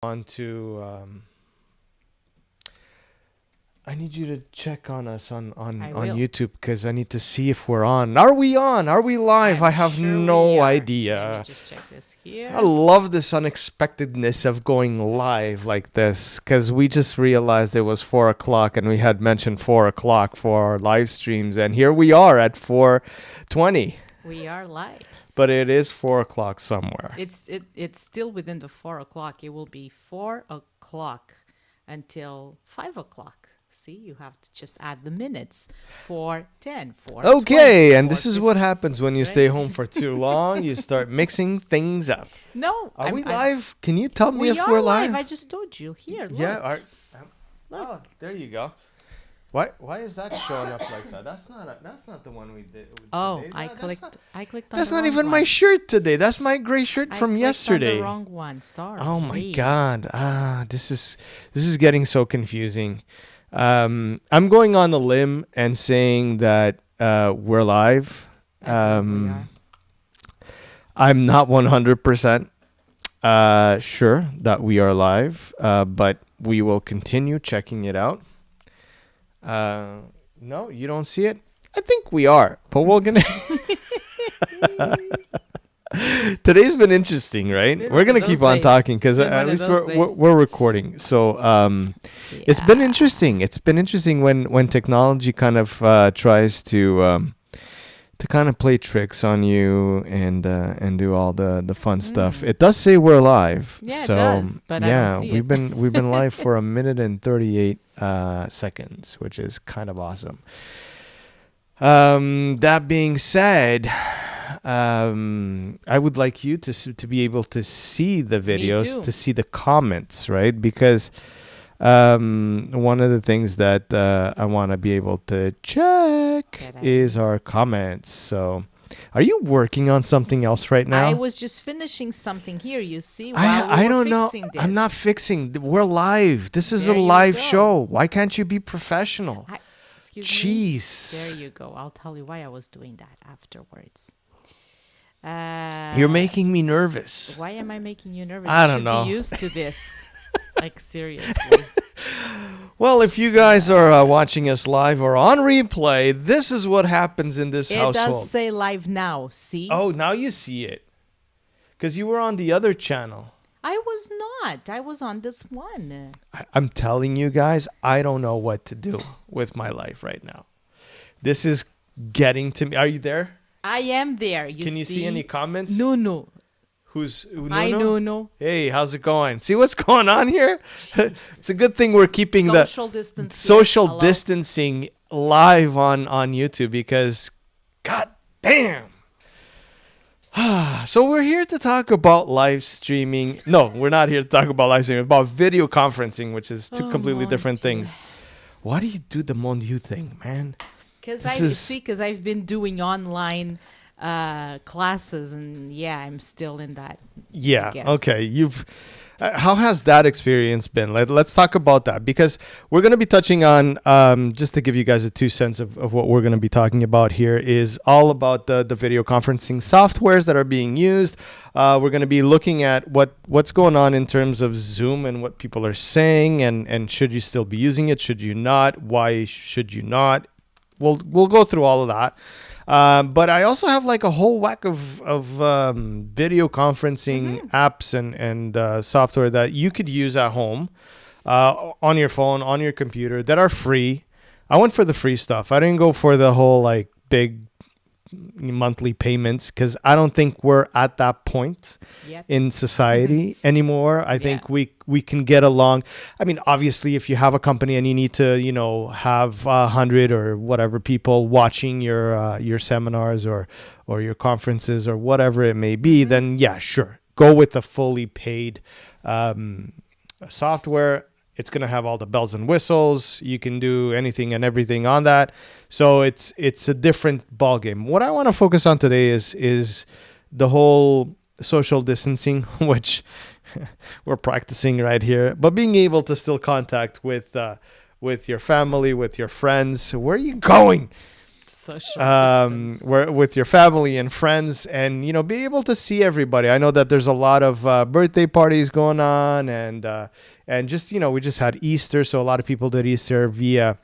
on to I need you to check on us I on will. YouTube because I need to see if we're on. Are we on? Are we live? I I'm have sure we no are. Let me idea. just check this I here. love this unexpectedness of going live like this because we just realized it was 4 o'clock and we had mentioned 4 o'clock for our live streams, and here we are at 4:20. We are live. But it is 4 o'clock somewhere. It's still within the 4 o'clock. It will be 4 o'clock until 5 o'clock. See, you have to just add the minutes. 4:10, 4:20, Okay, and this is 4:50. what happens when you stay Right? home for too long. You start mixing things up. No, Are we I'm. live? Can you tell me We if are we're live. live? I just told you. Here, look. Yeah. Look. Oh, there you go. Why is that showing up like that? That's not the one we did. Oh, Today. I That's clicked. not, I clicked on that's the not wrong even my one. shirt today. That's my gray shirt I from clicked on yesterday. the wrong one. Sorry. Oh my god. This is getting so confusing. I'm going on a limb and saying that we're live. I believe we are. I'm not 100% sure that we are live, but we will continue checking it out. No, you don't see it? I think we are, but we're gonna. Today's been interesting, right? been We're one gonna of keep those on days. talking It's because been at one of least those we're days. we're recording. So it's been Yeah. interesting. It's been interesting when technology kind of tries to kind of play tricks on you and do all the fun stuff. It does say we're live. Yeah, it So does, but I don't see we've it. been live for a minute and 38 seconds, which is kind of awesome. That being said, I would like you to be able to see the videos, too. to see the comments, right? Because one of the things that I want to be able to check That is our comments. So, are you working on something else right now? I was just finishing something here. You see, while I we were don't know. fixing this. I'm not fixing. We're live. This is There a you live go. show. Why can't you be professional? Excuse me. Jeez. There you go. I'll tell you why I was doing that afterwards. You're making me nervous. Why am I making you nervous? I You don't should know. be used to this. Like seriously. Well, if you guys are watching us live or on replay, this is what happens in this It household. does say live now. See? Oh, now you see it. Because you were on the other channel. I was not. I was on this one. I'm telling you guys, I don't know what to do with my life right now. This is getting to me. Are you there? I am there. Can you see any comments? No. Who's Nuno? I know. Hey, how's it going? See what's going on here? It's a good thing we're keeping social distance. social Hello. distancing live on YouTube because, god damn. So we're here to talk about live streaming. No, we're not here to talk about live streaming. About video conferencing, which is two completely mon different Dieu. things. Why do you do the mon Dieu thing, man? Because This is- I've been doing online classes, and yeah, I'm still in that. Yeah. guess. Okay. How has that experience been? Let's talk about that because we're going to be touching on, just to give you guys a 2 cents of what we're going to be talking about here is all about the video conferencing softwares that are being used. We're going to be looking at what's going on in terms of Zoom and what people are saying and should you still be using it? Should you not? Why should you not? We'll go through all of that. But I also have like a whole whack of video conferencing apps and software that you could use at home, on your phone, on your computer that are free. I went for the free stuff. I didn't go for the whole like big monthly payments because I don't think we're at that point Yet. in society anymore. I think Yeah. we can get along. I mean, obviously, if you have a company and you need to, have 100 or whatever people watching your seminars or your conferences or whatever it may be, then yeah, sure, go with the fully paid software. It's going to have all the bells and whistles. You can do anything and everything on that. So it's a different ballgame. What I want to focus on today is the whole social distancing, which we're practicing right here, but being able to still contact with your family, with your friends. Where are you going? Social distance. where with your family and friends, and be able to see everybody. I know that there's a lot of birthday parties going on, and just we just had Easter, so a lot of people did Easter via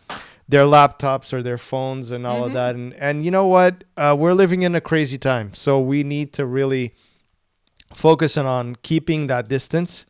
their laptops or their phones and all of that. And you know what? We're living in a crazy time. So we need to really focus on keeping that distance,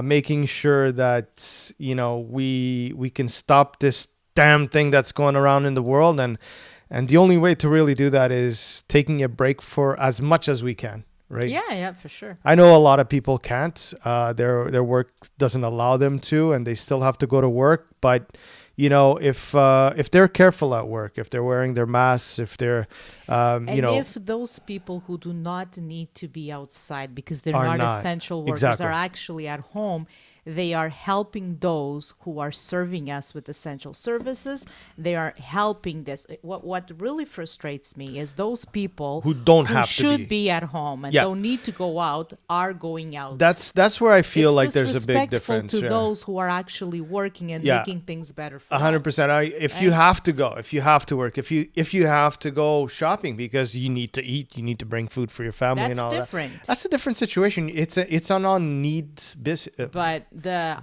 making sure that, we can stop this damn thing that's going around in the world. And the only way to really do that is taking a break for as much as we can. Right? Yeah, for sure. I know a lot of people can't. Their work doesn't allow them to, and they still have to go to work. But if they're careful at work, if they're wearing their masks, if they're, if those people who do not need to be outside because they're Are not not. essential workers Exactly. are actually at home, they are helping those who are serving us with essential services. They are helping this. What really frustrates me is those people Who don't have to should be. be at home and Yeah. don't need to go out are going out. That's where I feel it's like there's a big disrespectful difference. to Yeah. those who are actually working and Yeah. making things better for 100%. us. If you have to go, if you have to work, if you have to go shopping because you need to eat, you need to bring food for your family and That's all different. that. That's a different situation. It's an on needs business. But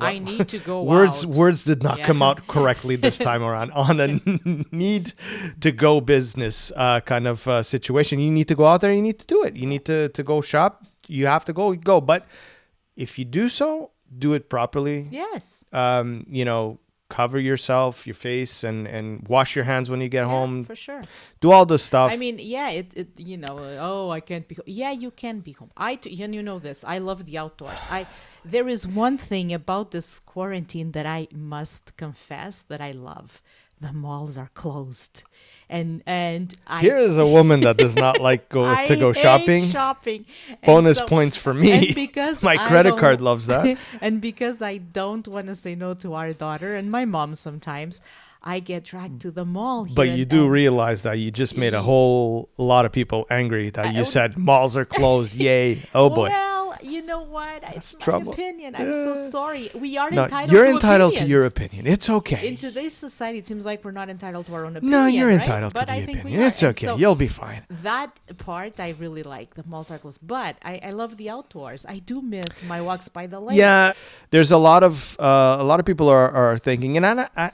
I need to go Words out. words did not Yeah. come out correctly this time around. On a need to go business kind of situation, you need to go out there. You need to do it. You need to go shop. You have to go. But if you do so, do it properly. Yes. Cover yourself, your face, and wash your hands when you get home. For sure. Do all this stuff. I mean, yeah, I can't be home. Yeah, you can be home. And you know this. I love the outdoors. There is one thing about this quarantine that I must confess that I love. The malls are closed. And I Here is a woman that does not like go I to go hate shopping. shopping. And Bonus so- points for me. And because My I credit don't- card loves that. And because I don't want to say no to our daughter and my mom sometimes, I get dragged to the mall here. But you and- do and- realize that you just made a whole lot of people angry that you I- said malls are closed. Yay. Oh boy. Well, you know what? It's my trouble. opinion. I'm so Yeah. sorry. We are No, entitled you're to entitled to your opinions. opinion. It's okay. In today's society, it seems like we're not entitled to our own opinion. No, you're right? entitled But to I the think we opinion. are. It's And okay. so You'll be fine. that part I really like. The malls are closed, but I love the outdoors. I do miss my walks by the lake. Yeah, there's a lot of people are thinking, and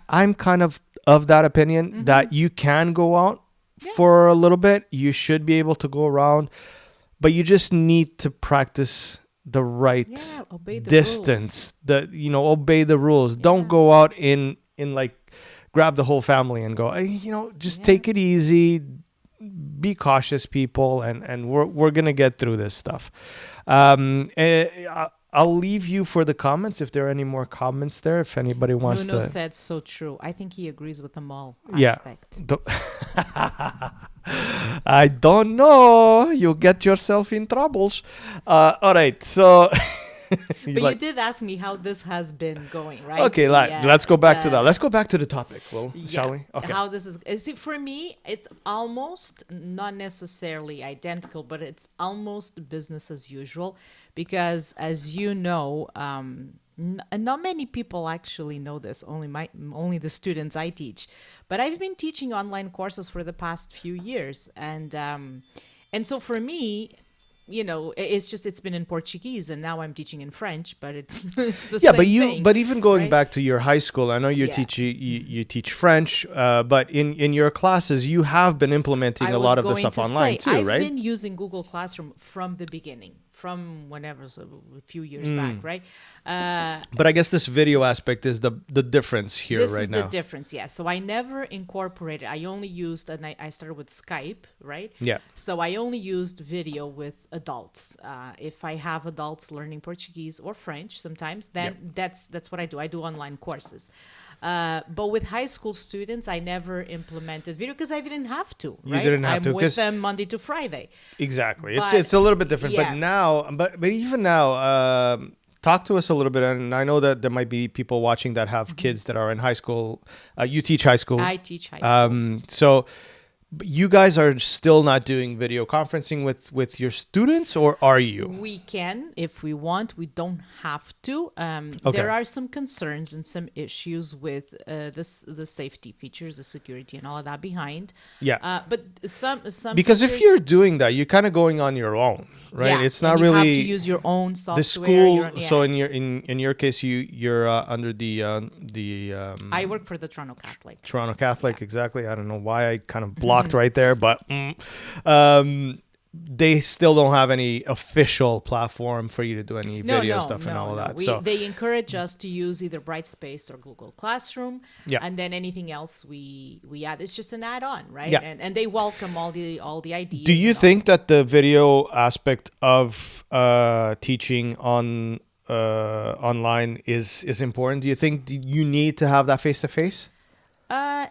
I'm kind of that opinion that you can go out for a little bit. You should be able to go around, but you just need to practice the right Yeah, obey the distance. Obey the rules. Don't go out in like grab the whole family and go. Just take it easy. Be cautious, people, and we're gonna get through this stuff. I'll leave you for the comments if there are any more comments there. If anybody wants Bruno to, said so true. I think he agrees with the mall Yeah. aspect. Don't- I don't know. You get yourself in troubles. All right, so. But you did ask me how this has been going, right? Okay, Yeah, let's go back to that. the- Let's go back to the topic, Will, shall Yeah, we? Okay. How this is see, for me, it's almost not necessarily identical, but it's almost business as usual because, as you know, not many people actually know this. Only the students I teach, but I've been teaching online courses for the past few years, and so for me. It's been in Portuguese and now I'm teaching in French, but it's the Yeah, same thing. but even going right? back to your high school, I know you Yeah. you teach French, but in your classes you have been implementing I a was lot of the going stuff to online say, too, I've right? been using Google Classroom from the beginning, from whenever, so a few years back, right? But I guess this video aspect is the difference here This right is now. the difference, yeah. So I never incorporated. I only used, and I started with Skype, right? Yeah. So I only used video with adults. If I have adults learning Portuguese or French, sometimes, then that's what I do. I do online courses. But with high school students, I never implemented video because I didn't have to. You Right? didn't have I'm to, with 'cause- them Monday to Friday. Exactly. But- It's a little bit different. yeah. But now, but even now, talk to us a little bit. And I know that there might be people watching that have kids that are in high school. You teach high school. I teach high school. So But you guys are still not doing video conferencing with your students, or are you? We can if we want. We don't have to. Okay. There are some concerns and some issues with the safety features, the security, and all of that behind. Yeah. But some Because if teachers- you're doing that, you're kind of going on your own, right? Yeah, It's not and you really have to use your own software. the school. your own- So yeah. in your case, you're under the I work for the Toronto Catholic. Toronto Catholic. Yeah. Exactly. I don't know why I kind of blocked right there, but they still don't have any official platform for you to do any video stuff and all of that. So They encourage us to use either Brightspace or Google Classroom, Yeah. and then anything else we add. It's just an add-on, right? Yeah. And they welcome all the ideas. do you and all. think that the video aspect of teaching on online is important? Do you think you need to have that face to face?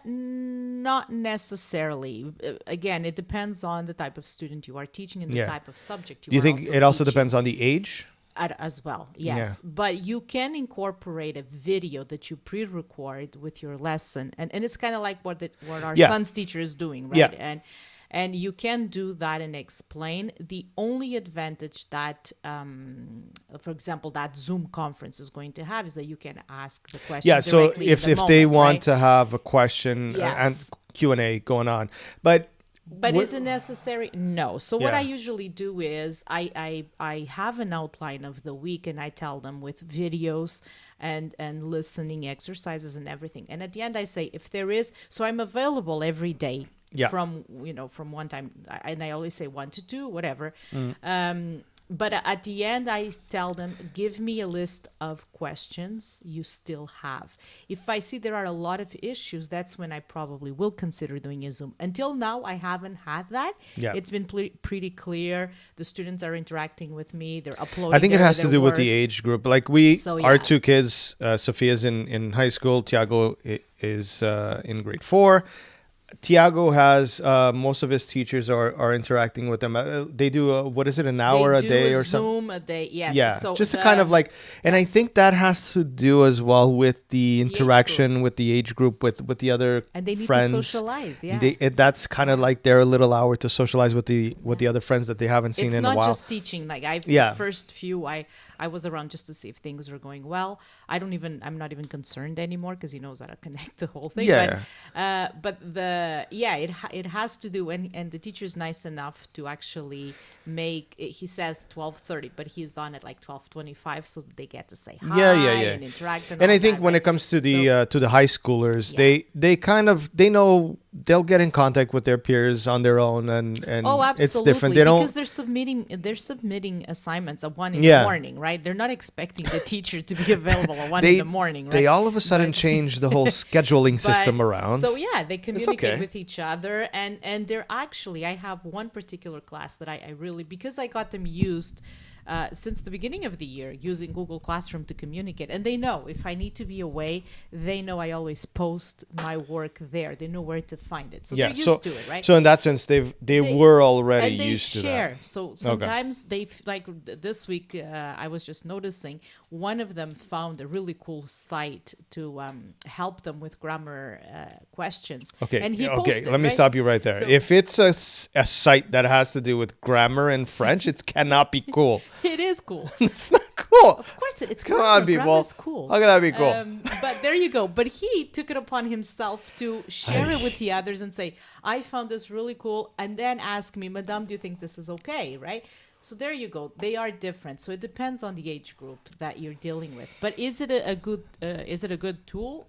Not necessarily. Again, it depends on the type of student you are teaching and the Yeah. type of subject you Do you are think it also teaching. depends on the age? As well, yes. But you can incorporate a video that you pre-record with your lesson, and it's kind of like what our Yeah. son's teacher is doing, right? Yeah. And you can do that and explain. The only advantage that, for example, that Zoom conference is going to have is that you can ask the question. Yeah. So directly in if the they moment, want right? to have a question Yes. and Q&A going on, but But is it necessary? No. So what Yeah. I usually do is I have an outline of the week and I tell them with videos and listening exercises and everything. And at the end I say if there is, so I'm available every day Yeah. from one time, and I always say 1 to 2, whatever. Mm. But at the end, I tell them, give me a list of questions you still have. If I see there are a lot of issues, that's when I probably will consider doing a Zoom. Until now, I haven't had that. Yeah. It's been pretty clear. The students are interacting with me. They're uploading. I think it has to their do with the work. age group. Like our yeah. 2 kids, Sophia's in high school. Tiago is in grade 4. Tiago has most of his teachers are interacting with them. They do what is it, an hour a They do day a or something? Zoom a day. Yes. Yeah, So just to kind of like, and I think that has to do as well with the age interaction with the age group, with the other and they need friends. to socialize. Yeah. That's kind of like their little hour to socialize with the other friends that they haven't seen It's in a not while. just teaching. Like Yeah. the first few, I was around just to see if things were going well. I'm not even concerned anymore because he knows how to connect the whole thing. Yeah. But it has to do, and the teacher's nice enough to actually make. He says 12:30, but he's on at like 12:25, so they get to say hi Yeah. and interact. And And all I think that, when right? it comes to the So- to the high schoolers, Yeah. they know they'll get in contact with their peers on their own, and Oh, absolutely. it's different. They because don't. they're submitting assignments at 1 in Yeah. the morning, right? They're not expecting the teacher to be available at 1 They in the morning, right? they all of a sudden change the whole scheduling system But- around. So yeah, they communicate okay. with each other, and they're actually. I have one particular class that I really, because I got them used since the beginning of the year using Google Classroom to communicate, and they know if I need to be away, they know I always post my work there. They know where to find it, so yeah, they're used to it, right? So in that sense, they were already and they used to share. that. So sometimes like this week, I was just noticing one of them found a really cool site to help them with grammar questions. Okay. and he okay. posted, Let me right? stop you right there. So- If it's a site that has to do with grammar in French, it cannot be cool. It is cool. It's not cool. Of course, it's Come grammar. on, people. Grammar's cool. How can that be cool? But there you go. But he took it upon himself to share it with the others and say, "I found this really cool," and then ask me, "Madame, do you think this is okay?" Right? So there you go. They are different. So it depends on the age group that you're dealing with. But is it a good tool?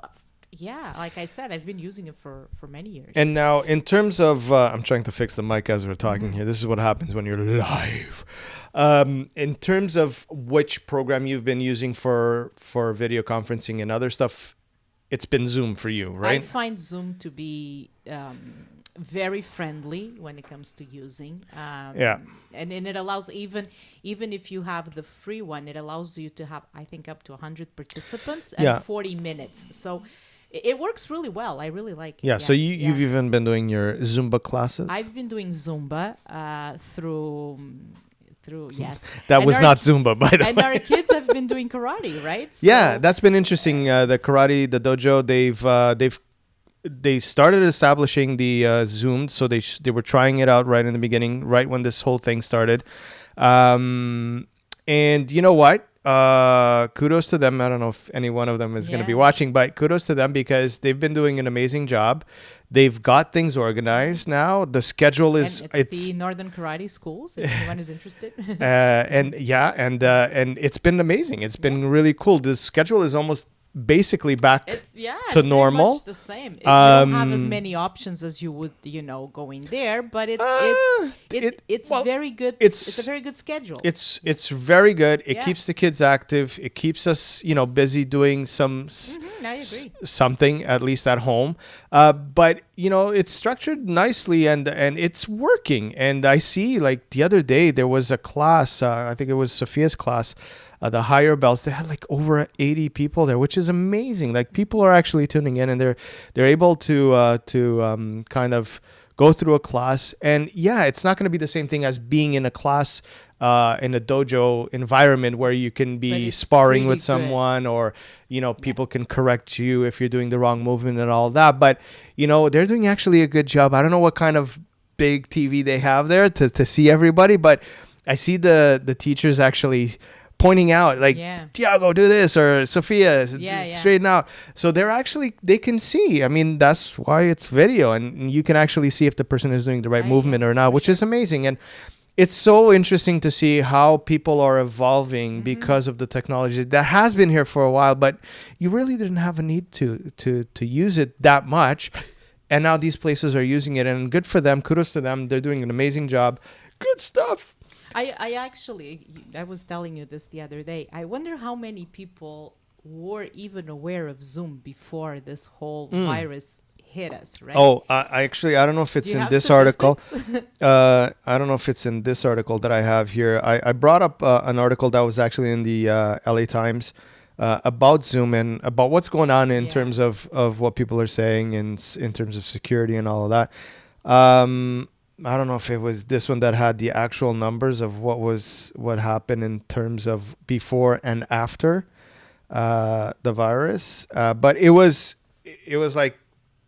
Yeah, like I said, I've been using it for many years. And now, in terms of, I'm trying to fix the mic as we're talking here. This is what happens when you're live. In terms of which program you've been using for video conferencing and other stuff, it's been Zoom for you, I right? find Zoom to be very friendly when it comes to using. Yeah. And it allows even if you have the free one, it allows you to have, I think, up to 100 participants and Yeah. 40 minutes. So it works really well. I really like it. Yeah. So you've even been doing your Zumba classes. I've been doing Zumba through yes. That And was our- not Zumba, by the And way. our kids have been doing karate, right? Yeah, So- that's been interesting. The karate, the dojo, they've they started establishing the Zoom, so they were trying it out right in the beginning, right when this whole thing started. And you know what? Kudos to them. I don't know if any one of them is going to be Yeah. watching, but kudos to them because they've been doing an amazing job. They've got things organized now. The schedule And is it's the Northern Karate Schools, if anyone is interested. and it's been amazing. It's been really cool. The schedule is almost basically back It's to pretty normal. much the same. You don't have as Um, many options as you would, going there, but it's well, very good. it's- It's a very good schedule. It's very good. It Yeah. keeps the kids active. It keeps us, busy doing I agree. something at least at home. But it's structured nicely and it's working. And I see like the other day there was a class. I think it was Sophia's class. The higher belts, they had like over 80 people there, which is amazing. Like people are actually tuning in and they're able to kind of go through a class. And yeah, it's not going to be the same thing as being in a class in a dojo environment where you can But be it's sparring really with someone or people can correct you if you're doing the wrong movement and all that. But they're doing actually a good job. I don't know what kind of big TV they have there to see everybody, but I see the teachers actually pointing out like, Yeah. Tiago, do this, or Sophia, Yeah, yeah. straighten out. So they can see. I mean, that's why it's video, and you can actually see if the person is doing the right Yeah, movement yeah, or not, which is amazing. And it's so interesting to see how people are evolving Mm-hmm. because of the technology that has been here for a while, but you really didn't have a need to use it that much. And now these places are using it, and good for them. Kudos to them. They're doing an amazing job. Good stuff. I was telling you this the other day. I wonder how many people were even aware of Zoom before this whole virus hit us, right? Oh, I don't know if it's Do you in have this article. statistics? I don't know if it's in this article that I have here. I brought up an article that was actually in the LA Times about Zoom and about what's going on in Yeah. terms of what people are saying and in terms of security and all of that. I don't know if it was this one that had the actual numbers of what happened in terms of before and after the virus, but it was like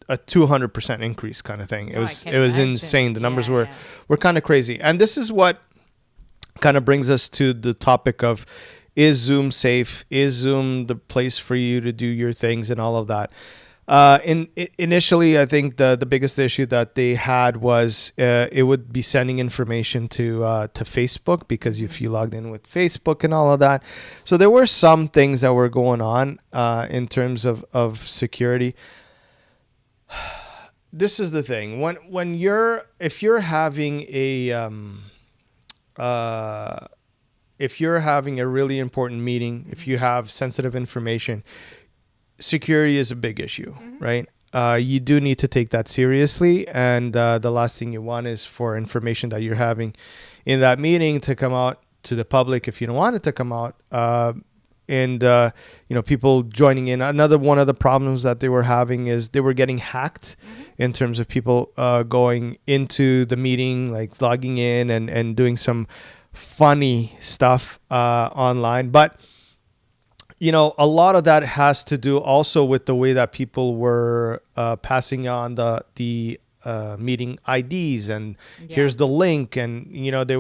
a 200% increase kind of thing. It Oh, I was can insane. imagine. The numbers Yeah, were kind of crazy, and this is what kind of brings us to the topic of, is Zoom safe? Is Zoom the place for you to do your things and all of that? Initially, I think the biggest issue that they had was it would be sending information to Facebook, because if you logged in with Facebook and all of that, so there were some things that were going on in terms of security. This is the thing, if you're having a really important meeting, if you have sensitive information, security is a big issue, right? You do need to take that seriously, and the last thing you want is for information that you're having in that meeting to come out to the public if you don't want it to come out. And people joining in. Another one of the problems that they were having is they were getting hacked in terms of people going into the meeting, like logging in and doing some funny stuff online. But a lot of that has to do also with the way that people were passing on the meeting IDs, and here's the link, and they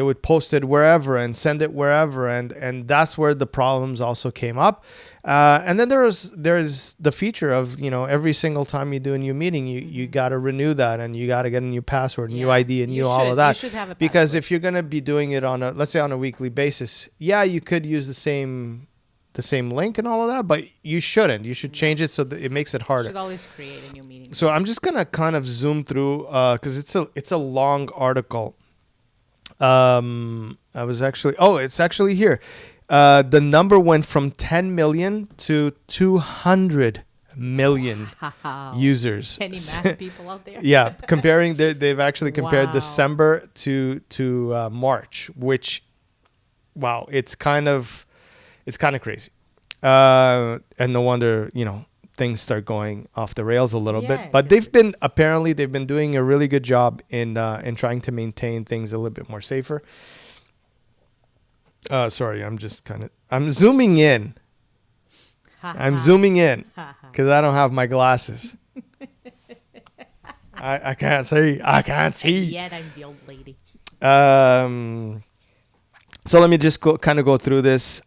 would post it wherever and send it wherever, and that's where the problems also came up. And then there's the feature of every single time you do a new meeting, you got to renew that, and you got to get a new password, new ID, and all of that. You should have a Because password. if you're gonna be doing it let's say on a weekly basis, you could use the same link and all of that, but you shouldn't. You should change it so that it makes it You harder. should always create a new meeting. So I'm just gonna kind of zoom through because it's a long article. It's actually here. The number went from 10 million to 200 million users. Any math people out there? Yeah, comparing they've actually compared Wow. December to March, which, wow, it's kind of crazy. And no wonder things start going off the rails a little Yeah, bit. But 'cause they've been doing a really good job in trying to maintain things a little bit more safer. Sorry, I'm zooming in. I'm zooming in because I don't have my glasses. I can't see. I can't And see. yet I'm the old lady. Um, so let me just kind of go through this.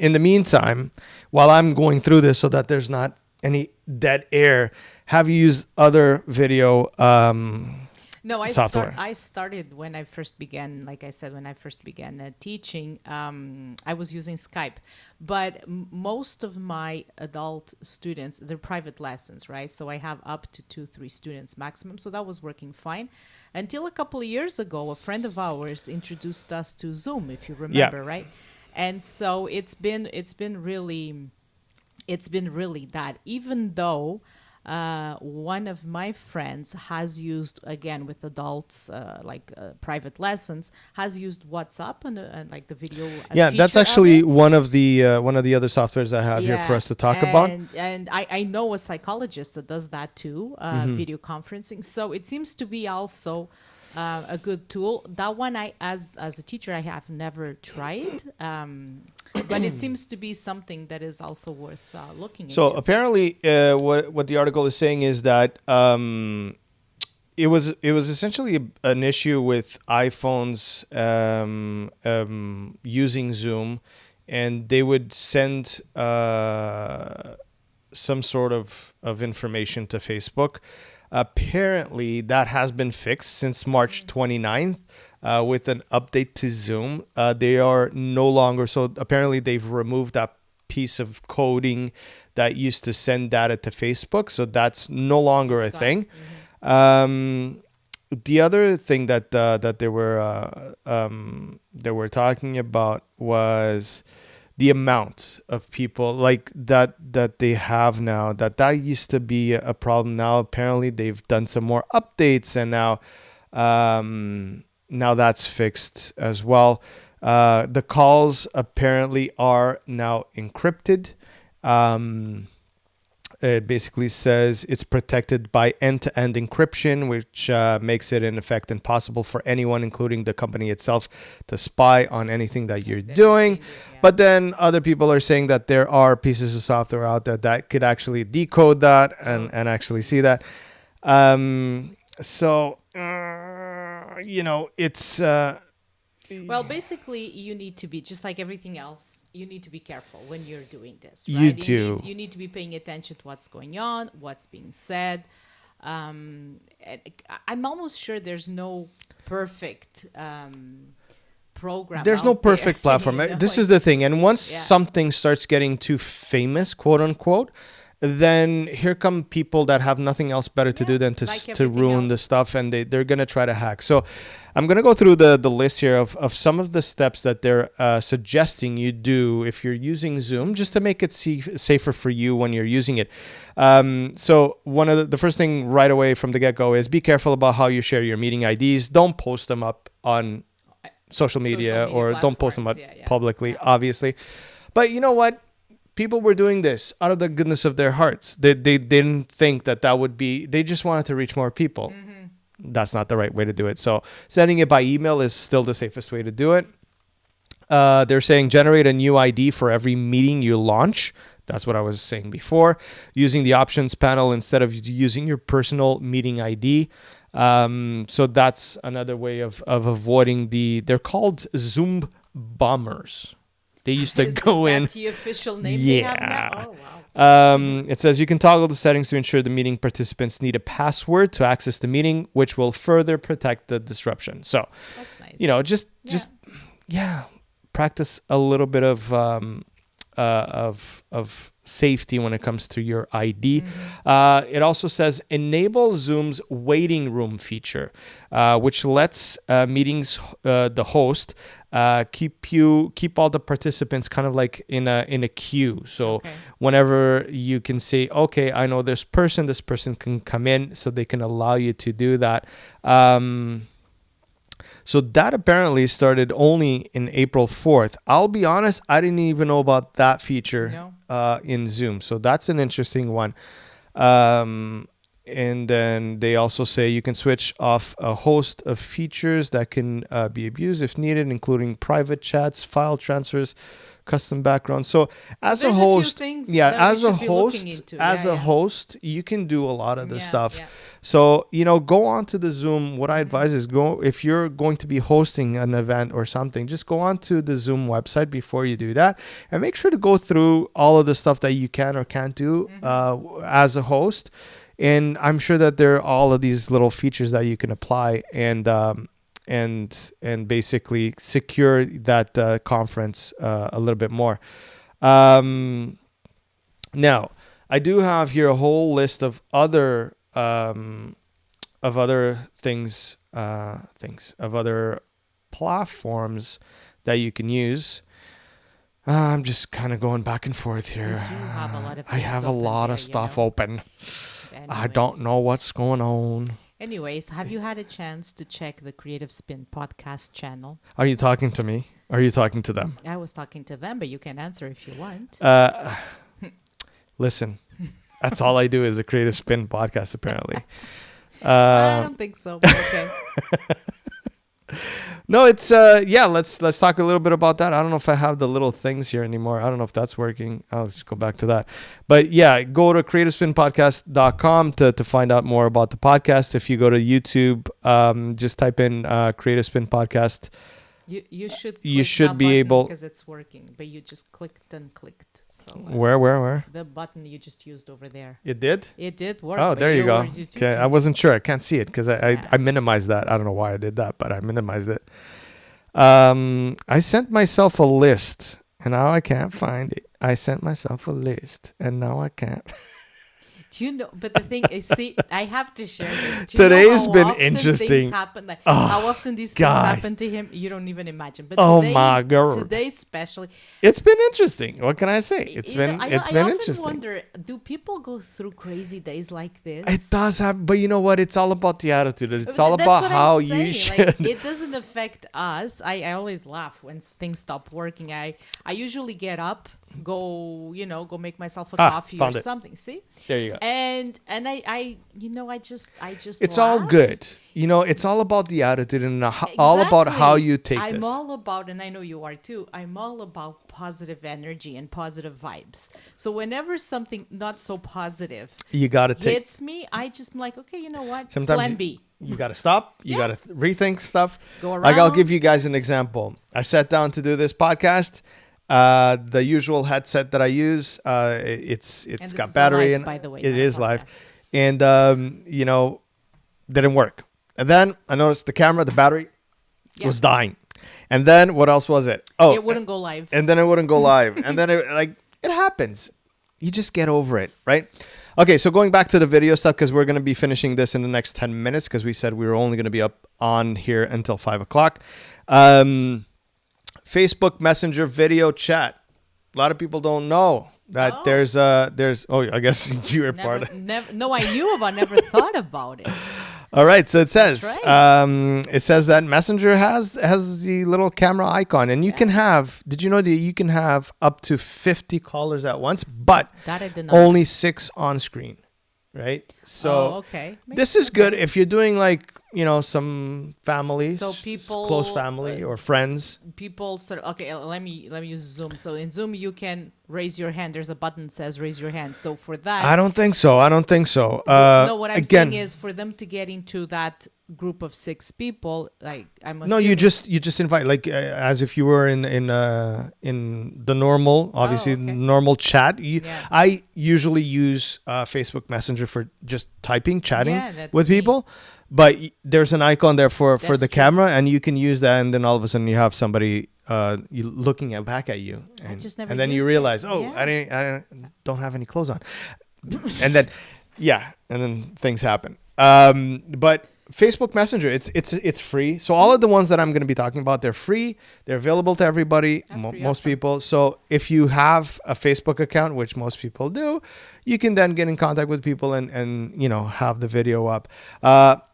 In the meantime, while I'm going through this, so that there's not any dead air, have you used other video No, software? I started when I first began, like I said, when I first began teaching, I was using Skype. But most of my adult students, they're private lessons, right? So I have up to 2, 3 students maximum. So that was working fine. Until a couple of years ago, a friend of ours introduced us to Zoom, if you Yeah. remember, right? And so it's been really that, even though one of my friends has used, again with adults, private lessons, has used WhatsApp and like the video Yeah, that's feature of actually it. one of the other softwares I have here for us to talk about. And I know a psychologist that does that too, video conferencing. So it seems to be also a good tool. That one, as a teacher, I have never tried, but it seems to be something that is also worth looking So into. apparently, what the article is saying is that it was essentially an issue with iPhones using Zoom, and they would send some sort of information to Facebook. Apparently, that has been fixed since March 29th with an update to Zoom. They are no longer, so apparently they've removed that piece of coding that used to send data to Facebook. So that's no longer It's a gone. thing. The other thing that they were talking about was the amount of people like that they have now. That used to be a problem. Now apparently they've done some more updates, and now that's fixed as well. The calls apparently are now encrypted. It basically says it's protected by end-to-end encryption, which makes it in effect impossible for anyone, including the company itself, to spy on anything that you're doing. But then other people are saying that there are pieces of software out there that could actually decode that and actually see that. It's Well, basically, you need to be just like everything else. You need to be careful when you're doing this, you right? do. You need to be paying attention to what's going on, what's being said. And I'm almost sure there's no perfect program. There's no out there, perfect platform. you know, This like- is the thing. And once Yeah. something starts getting too famous, quote unquote, then here come people that have nothing else better to do than to like to everything ruin the else. stuff, and they're going to try to hack. So I'm going to go through the list here of some of the steps that they're suggesting you do if you're using Zoom, just to make it safer for you when you're using it. So one of the first thing right away from the get-go is be careful about how you share your meeting IDs. Don't post them up on social media, or don't post them up platforms, yeah. publicly, obviously. But you know what? People were doing this out of the goodness of their hearts. They didn't think that would be, they just wanted to reach more people. That's not the right way to do it. So sending it by email is still the safest way to do it. They're saying generate a new ID for every meeting you launch. That's what I was saying before. Using the options panel instead of using your personal meeting ID. So that's another way of avoiding they're called Zoom bombers. They used to Is go in. that the official name they have Yeah. now? Oh, wow. It says you can toggle the settings to ensure the meeting participants need a password to access the meeting, which will further protect the disruption. So, That's nice. just practice a little bit of safety when it comes to your ID. It also says enable Zoom's waiting room feature, which lets meetings the host keep all the participants kind of like in a queue. So Okay. whenever you can say, okay, I know this person can come in, so they can allow you to do that. So that apparently started only in April 4th. I'll be honest, I didn't even know about that feature in Zoom. So that's an interesting one. And then they also say you can switch off a host of features that can be abused if needed, including private chats, file transfers, custom background. So as a there's a few host, things yeah, that we as a should be looking host, into. as Yeah, a yeah. host, you can do a lot of this Yeah, stuff. yeah. So, go on to the Zoom. What I advise is go, if you're going to be hosting an event or something, just go on to the Zoom website before you do that and make sure to go through all of the stuff that you can or can't do as a host. And I'm sure that there are all of these little features that you can apply and basically secure that conference a little bit more. Now, I do have here a whole list of other things, of other platforms that you can use. I'm just kind of going back and forth here. You do have a lot of I have a things open lot there, of you stuff know. open. I Anyways. don't know what's going on. Anyways, have you had a chance to check the Creative Spin podcast channel? Are you talking to me? Are you talking to them? I was talking to them, but you can answer if you want. Listen, that's all I do is a Creative Spin podcast, apparently. I don't think so, but okay. No, it's let's talk a little bit about that. I don't know if I have the little things here anymore. I don't know if that's working. I'll just go back to that. But yeah, go to creativespinpodcast.com to find out more about the podcast. If you go to YouTube, just type in Creative Spin Podcast. You should You should be able, because it's working, but you just clicked and clicked. So where? the button you just used over there. It did? It did work. Oh, but there you go. were- Okay, I wasn't sure. I can't see it because Yeah. I minimized that. I don't know why I did that, but I minimized it. I sent myself a list and now I can't find it. I sent myself a list and now I can't. Do you know? But the thing is, see, I have to share this. Do Today's you know been how often interesting. Things happen, like, how often these gosh. things happen to him? You don't even imagine. But Oh today, my God. Today especially, It's been interesting. What can I say? It's you been know, it's I been often interesting. wonder, do people go through crazy days like this? It does have, but you know what? It's all about the attitude. It's But all that's about what how I'm you saying. should. Like, it doesn't affect us. I always laugh when things stop working. I usually get up, go make myself a coffee or found it. something. See, There you go. and I just It's all laugh. good. It's all about the attitude and all about how Exactly. you take I'm this. all about, and I know you are too, I'm all about positive energy and positive vibes. So whenever something not so positive You got to take. hits me, I just am like, okay, you know what? Sometimes Plan B. You got to stop. You Yeah. got to rethink stuff. Go Like I'll around. give you guys an example. I sat down to do this podcast. The usual headset that I use, it's And this got is battery live, and by the way, it not a is live, podcast. and didn't work. And then I noticed the camera, the battery Yeah. was dying. And then what else was it? Oh, It wouldn't go live. and then it wouldn't go live. And then it happens. You just get over it, right? Okay, so going back to the video stuff, because we're going to be finishing this in the next 10 minutes, because we said we were only going to be up on here until 5 o'clock. Facebook Messenger video chat. A lot of people don't know that Oh. there's I guess you were part of. No, I knew about, never thought about it. All right, so it says right. it says that Messenger has the little camera icon, and you can have. Did you know that you can have up to 50 callers at once, but That I did not. only 6 on screen, right? So Oh, okay. this is good if you're doing some families, So people, close family or friends. People sort of, okay, let me use Zoom. So in Zoom you can raise your hand. There's a button that says raise your hand. So for that, I don't think so. no, what I'm again, saying is for them to get into that group of 6 people, like I'm no, you assuming- just invite as if you were in the normal, obviously okay. normal chat. Yeah. I usually use Facebook Messenger for just typing, chatting Yeah, that's with me. people, but there's an icon there for That's the true. camera, and you can use that, and then all of a sudden you have somebody looking back at you, and, just never and then you used it. realize, Yeah. I don't have any clothes on, and then and then things happen. But Facebook Messenger, it's free. So all of the ones that I'm going to be talking about, they're free. They're available to everybody, That's pretty most awesome. people. So if you have a Facebook account, which most people do, you can then get in contact with people and have the video up.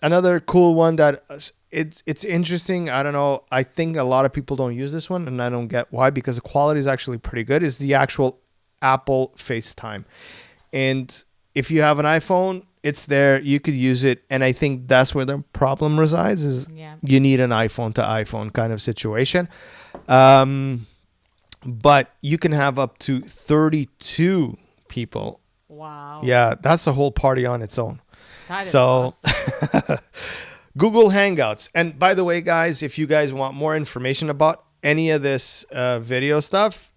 Another cool one that it's interesting. I don't know. I think a lot of people don't use this one, and I don't get why, because the quality is actually pretty good. Is the actual Apple FaceTime, and if you have an iPhone, it's there. You could use it, and I think that's where the problem resides. Is Yeah. you need an iPhone to iPhone kind of situation. but you can have up to 32 people. Wow. Yeah, that's a whole party on its own. That is So- awesome. Google Hangouts. And by the way, guys, if you guys want more information about any of this video stuff,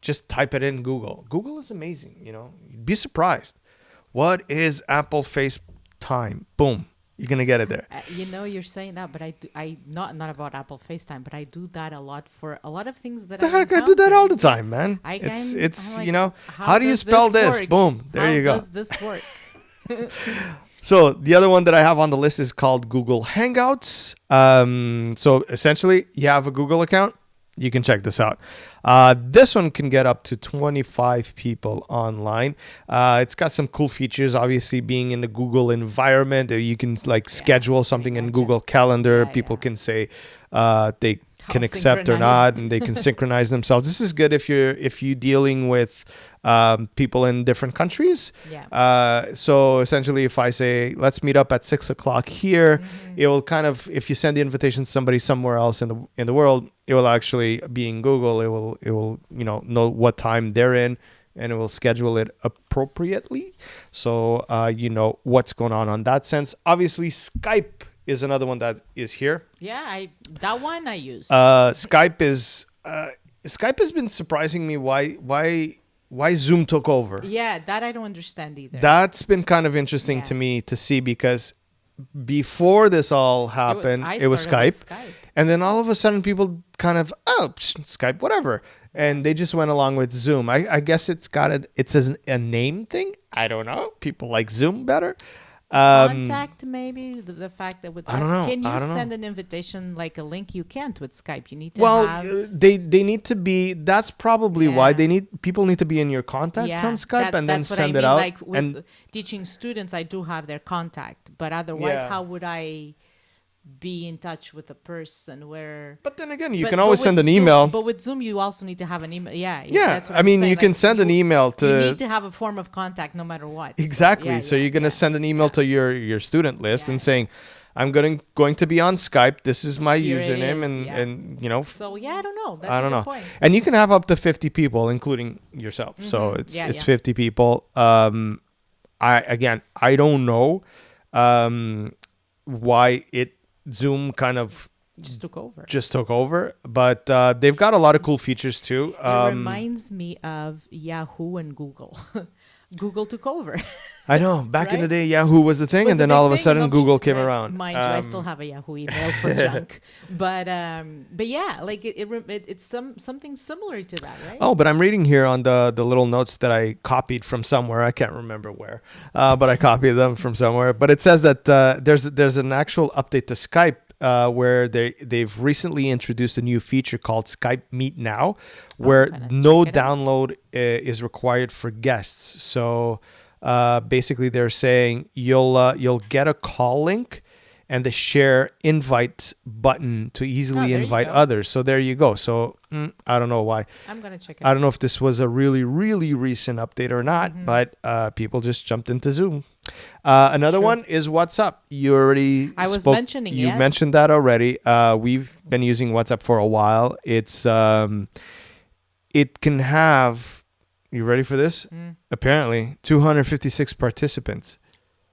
just type it in Google. Google is amazing. You'd be surprised. What is Apple FaceTime? Boom. You're going to get it there. You're saying that, but not about Apple FaceTime, but I do that a lot for a lot of things that The heck, I do that all the time, man. I'm It's like, how do you does spell this? work? Boom. There you go. How does this work? So the other one that I have on the list is called Google Hangouts. So essentially, you have a Google account. You can check this out. This one can get up to 25 people online. It's got some cool features. Obviously, being in the Google environment, you can schedule something in gotcha. Google Calendar. Yeah, People yeah. can say they can How accept or not, synchronized. and they can synchronize themselves. This is good if you're dealing with people in different countries. Yeah. So essentially, if I say let's meet up at 6:00 here, Mm-hmm. it will kind of, if you send the invitation to somebody somewhere else in the world, it will actually be in Google. It will know what time they're in, and it will schedule it appropriately. So what's going on that sense. Obviously, Skype is another one that is here. Yeah, that one I use. Skype has been surprising me why Zoom took over. Yeah, that I don't understand either. That's been kind of interesting Yeah. to me to see, because before this all happened, I it was started Skype. with Skype. And then all of a sudden people kind of, Skype, whatever. And they just went along with Zoom. I guess it's a name thing. I don't know. People like Zoom better. Contact, maybe the fact that with I don't know. Can you I don't know. send an invitation like a link? You can't with Skype. You need to Well, have. they need to be. That's probably why Yeah. people need to be in your contacts on Skype and then that's what send I it mean. out. Like with And teaching students, I do have their contact, but otherwise, Yeah. how would I be in touch with a person where? but then again, you But- can but always with send an Zoom- email. But with Zoom, you also need to have an email. Yeah, Yeah, that's what I I'm mean, saying. you can Like, send an email You to need to have a form of contact no matter what. exactly. So, So you're gonna send an email to your student list and saying, "I'm going to be on Skype. This is my Here it username," is, and yeah. and So yeah, I don't know. That's I don't a know. good point. And you can have up to 50 people, including yourself. So it's Yeah, yeah. 50 people. I don't know why Zoom kind of Just took over. just took over, but they've got a lot of cool features too. It reminds me of Yahoo and Google. Google took over. I know back in the Right? day, Yahoo was the thing, Was and the then big all of a thing. sudden No, Google came right. around. Mind you, I still have a Yahoo email for junk, but yeah, like it's something similar to that, right? Oh, but I'm reading here on the little notes that I copied from somewhere. I can't remember where, but I copied them from somewhere. But it says that there's an actual update to Skype where they've recently introduced a new feature called Skype Meet Now, where gonna no check it out. download is required for guests. So basically, they're saying you'll get a call link and the share invite button to easily there you invite go. others. So there you go. So I don't know why. I'm gonna check it. I don't know if this was a really, really recent update or not, Mm-hmm. but people just jumped into Zoom. Another True. one is WhatsApp. You already I was spoke- mentioning, You yes. mentioned that already. We've been using WhatsApp for a while. It's it can have. You ready for this? Mm. Apparently, 256 participants.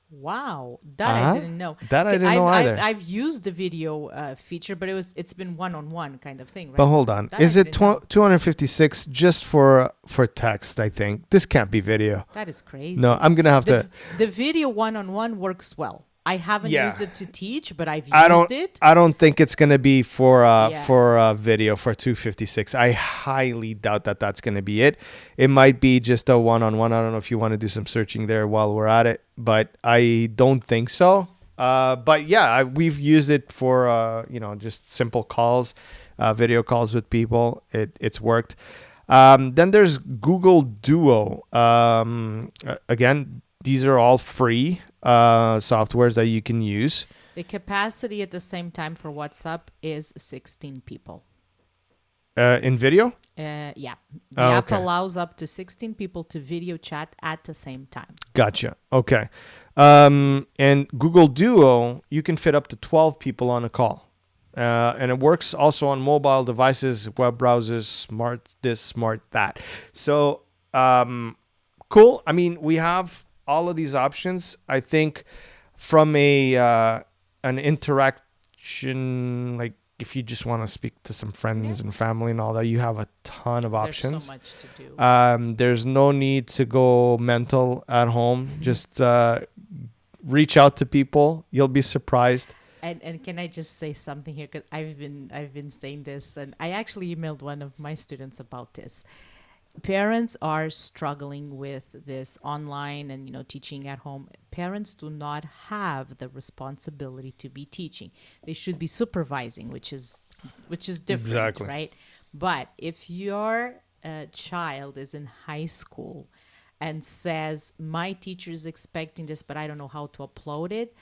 Wow, that Uh-huh. I didn't know. That I didn't know either. I've used the video feature, but it's been one-on-one kind of thing, right? But hold on, That is I it didn't know. 256 just for text? I think this can't be video. That is crazy. No, I'm gonna have to. The video one-on-one works well. I haven't Yeah. used it to teach, but I've I used don't. it. I don't think it's gonna be for Yeah. video for 256. I highly doubt that that's gonna be it. It might be just a one-on-one. I don't know if you want to do some searching there while we're at it, but I don't think so. But yeah, we've used it for just simple calls, video calls with people. It's worked. Then there's Google Duo. Again, these are all free softwares that you can use. The capacity at the same time for WhatsApp is 16 people. In video? Yeah. The Oh, app okay. allows up to 16 people to video chat at the same time. Gotcha. Okay. And Google Duo, you can fit up to 12 people on a call. And it works also on mobile devices, web browsers, smart this, smart that. So cool. I mean, we have all of these options. I think from an interaction, like if you just want to speak to some friends and family and all that, you have a ton of options. There's so much to do. There's no need to go mental at home. Just reach out to people. You'll be surprised. And can I just say something here? Because I've been saying this, and I actually emailed one of my students about this. Parents are struggling with this online and teaching at home. Parents do not have the responsibility to be teaching. They should be supervising, which is different, Exactly. right? But if your child is in high school and says my teacher is expecting this, but I don't know how to upload it,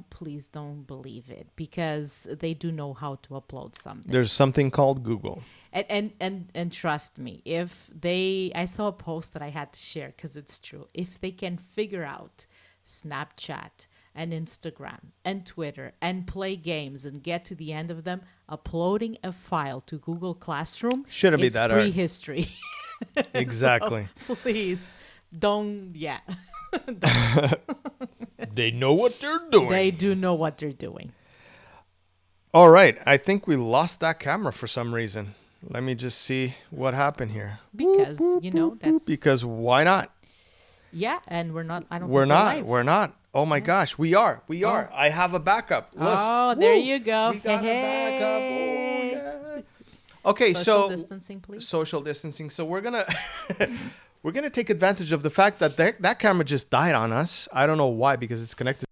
please don't believe it, because they do know how to upload something. There's something called Google. And trust me, I saw a post that I had to share because it's true. If they can figure out Snapchat and Instagram and Twitter and play games and get to the end of them, uploading a file to Google Classroom, Shouldn't be it's that hard. prehistory. Exactly. So, please don't. Yeah, They know what they're doing. they do know what they're doing. All right. I think we lost that camera for some reason. Let me just see what happened here. Because that's Because why not? yeah, and we're not. I don't. We're think not. live. We're not. Oh my gosh. We are. We are. I have a backup. Listen. Oh, there you go. We got Hey, a backup. hey. Oh, yeah. Okay. Social so distancing, please. social distancing. So we're gonna we're gonna take advantage of the fact that that camera just died on us. I don't know why, because it's connected